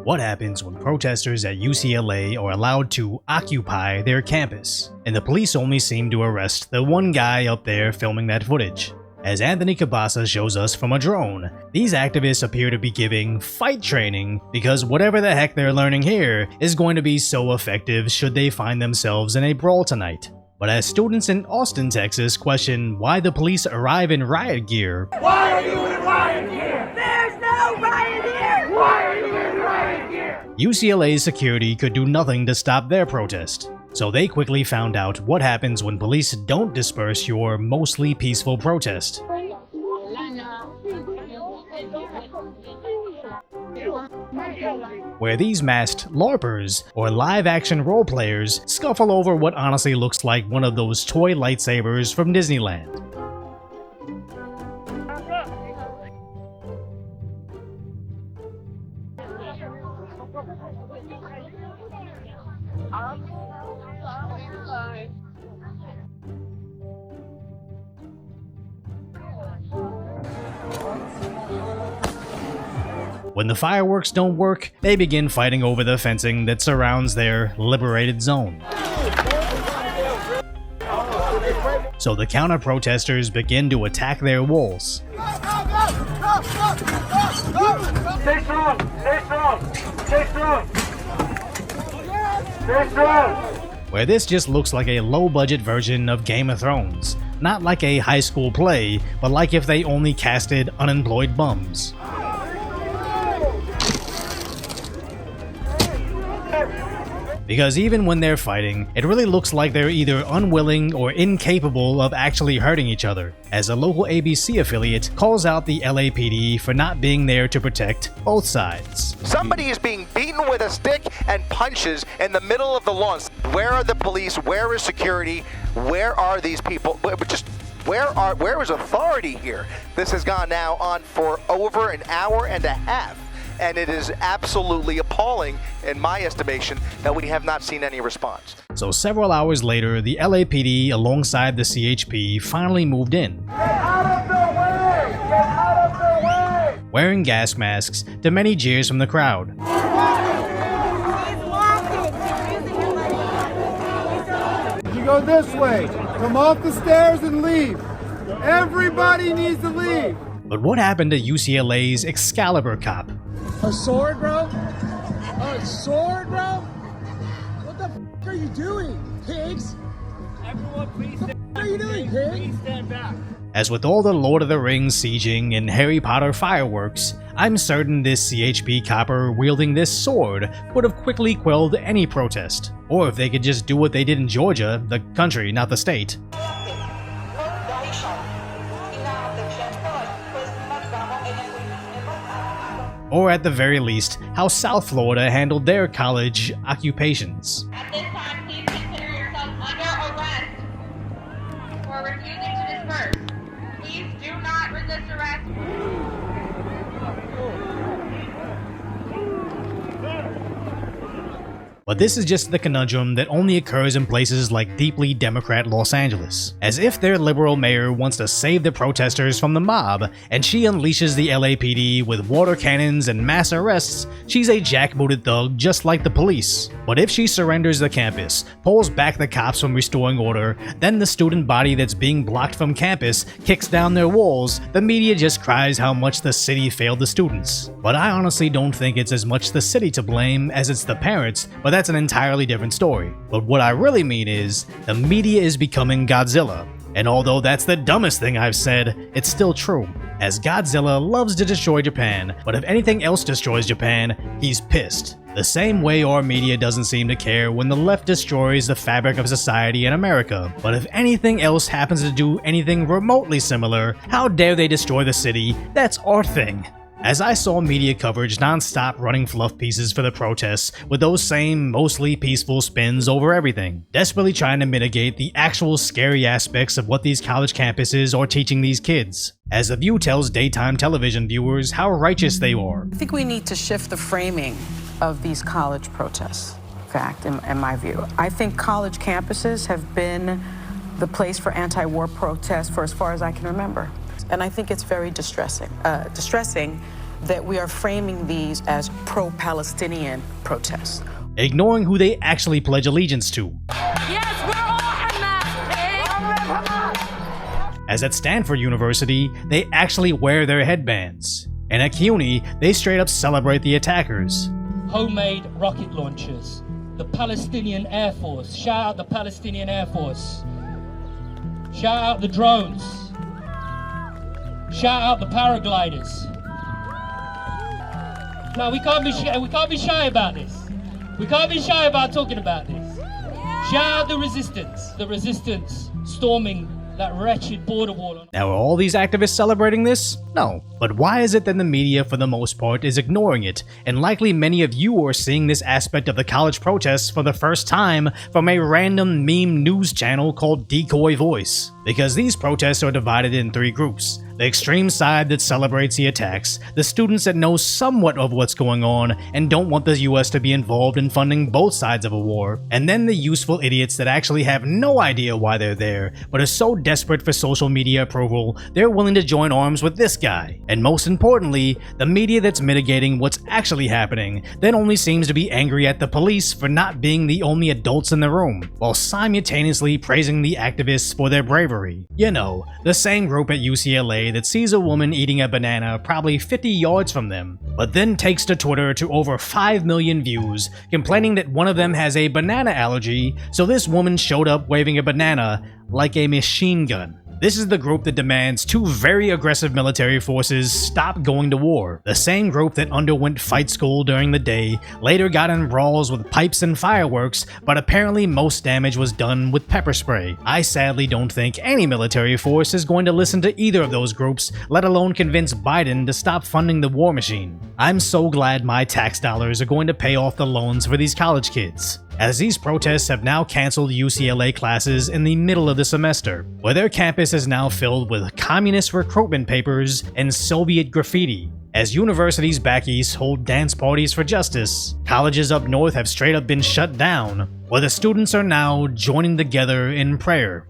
What happens when protesters at UCLA are allowed to occupy their campus, and the police only seem to arrest the one guy up there filming that footage? As Anthony Cabasa shows us from a drone, these activists appear to be giving fight training because whatever the heck they're learning here is going to be so effective should they find themselves in a brawl tonight. But as students in Austin, Texas question why the police arrive in riot gear, why are you in riot gear? There's no riot here! Why are you in riot gear? UCLA's security could do nothing to stop their protest. So they quickly found out what happens when police don't disperse your mostly peaceful protest. Where these masked LARPers, or live-action role players, scuffle over what honestly looks like one of those toy lightsabers from Disneyland. When the fireworks don't work, they begin fighting over the fencing that surrounds their liberated zone. So the counter-protesters begin to attack their walls. Stay strong! Stay strong! Stay strong! Stay strong! Where this just looks like a low-budget version of Game of Thrones. Not like a high school play, but like if they only casted unemployed bums. Because even when they're fighting, it really looks like they're either unwilling or incapable of actually hurting each other, as a local ABC affiliate calls out the LAPD for not being there to protect both sides. Somebody is being beaten with a stick and punches in the middle of the lawn. Where are the police? Where is security? Where are these people? Where is authority here? This has gone now on for over an hour and a half. And it is absolutely appalling, in my estimation, that we have not seen any response. So several hours later, the LAPD alongside the CHP finally moved in. Get out of their way! Get out of their way! Wearing gas masks to many jeers from the crowd. You go this way. Come off the stairs and leave. Everybody needs to leave. But what happened to UCLA's Excalibur cop? A sword, bro? A sword, bro? What the f are you doing, pigs? Everyone please What the f are you doing, pig? please stand back. As with all the Lord of the Rings sieging and Harry Potter fireworks, I'm certain this CHP copper wielding this sword would have quickly quelled any protest. Or if they could just do what they did in Georgia, the country, not the state. Or at the very least, how South Florida handled their college occupations. At this time, please consider yourself under arrest for refusing to disperse. Please do not resist arrest. But this is just the conundrum that only occurs in places like deeply Democrat Los Angeles. As if their liberal mayor wants to save the protesters from the mob, and she unleashes the LAPD with water cannons and mass arrests, she's a jackbooted thug just like the police. But if she surrenders the campus, pulls back the cops from restoring order, then the student body that's being blocked from campus kicks down their walls, the media just cries how much the city failed the students. But I honestly don't think it's as much the city to blame as it's the parents, but that's an entirely different story. But what I really mean is, the media is becoming Godzilla. And although that's the dumbest thing I've said, it's still true. As Godzilla loves to destroy Japan, but if anything else destroys Japan, he's pissed. The same way our media doesn't seem to care when the left destroys the fabric of society in America. But if anything else happens to do anything remotely similar, how dare they destroy the city? That's our thing. As I saw media coverage non-stop running fluff pieces for the protests with those same mostly peaceful spins over everything, desperately trying to mitigate the actual scary aspects of what these college campuses are teaching these kids. As The View tells daytime television viewers how righteous they are. I think we need to shift the framing of these college protests, in my view. I think college campuses have been the place for anti-war protests for as far as I can remember. And I think it's very distressing that we are framing these as pro-Palestinian protests. ignoring who they actually pledge allegiance to. Yes, we're all Hamas! As at Stanford University, they actually wear their headbands. And at CUNY, they straight up celebrate the attackers. Homemade rocket launchers. The Palestinian Air Force. Shout out the Palestinian Air Force. Shout out the drones. Shout out the paragliders. No, we can't be shy about this. We can't be shy about talking about this. Shout out the resistance storming that wretched border wall. Now, are all these activists celebrating this? No. But why is it that the media, for the most part, is ignoring it? And likely many of you are seeing this aspect of the college protests for the first time from a random meme news channel called Decoy Voice. Because these protests are divided in three groups. The extreme side that celebrates the attacks, the students that know somewhat of what's going on and don't want the US to be involved in funding both sides of a war, and then the useful idiots that actually have no idea why they're there, but are so desperate for social media approval, they're willing to join arms with this guy. And most importantly, the media that's mitigating what's actually happening then only seems to be angry at the police for not being the only adults in the room, while simultaneously praising the activists for their bravery. You know, the same group at UCLA that sees a woman eating a banana probably 50 yards from them, but then takes to Twitter to over 5 million views, complaining that one of them has a banana allergy, so this woman showed up waving a banana like a machine gun. This is the group that demands two very aggressive military forces stop going to war. The same group that underwent fight school during the day, later got in brawls with pipes and fireworks, but apparently most damage was done with pepper spray. I sadly don't think any military force is going to listen to either of those groups, let alone convince Biden to stop funding the war machine. I'm so glad my tax dollars are going to pay off the loans for these college kids, as these protests have now cancelled UCLA classes in the middle of the semester, where their campus is now filled with communist recruitment papers and Soviet graffiti. As universities back east hold dance parties for justice, colleges up north have straight up been shut down, where the students are now joining together in prayer.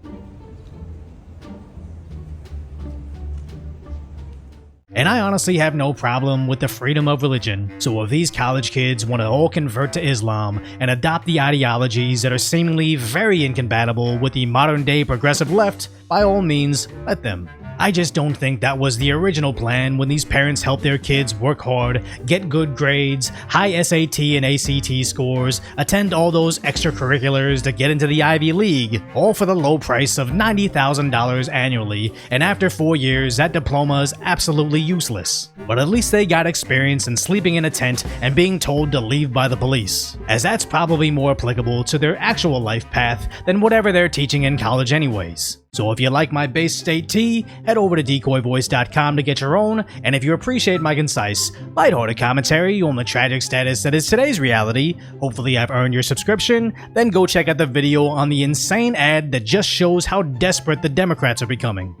And I honestly have no problem with the freedom of religion, so if these college kids want to all convert to Islam and adopt the ideologies that are seemingly very incompatible with the modern day progressive left, by all means, let them. I just don't think that was the original plan when these parents helped their kids work hard, get good grades, high SAT and ACT scores, attend all those extracurriculars to get into the Ivy League, all for the low price of $90,000 annually, and after 4 years that diploma is absolutely useless. But at least they got experience in sleeping in a tent and being told to leave by the police, as that's probably more applicable to their actual life path than whatever they're teaching in college anyways. So if you like my base state tea, head over to decoyvoice.com to get your own, and if you appreciate my concise, lighthearted commentary on the tragic status that is today's reality, hopefully I've earned your subscription, then go check out the video on the insane ad that just shows how desperate the Democrats are becoming.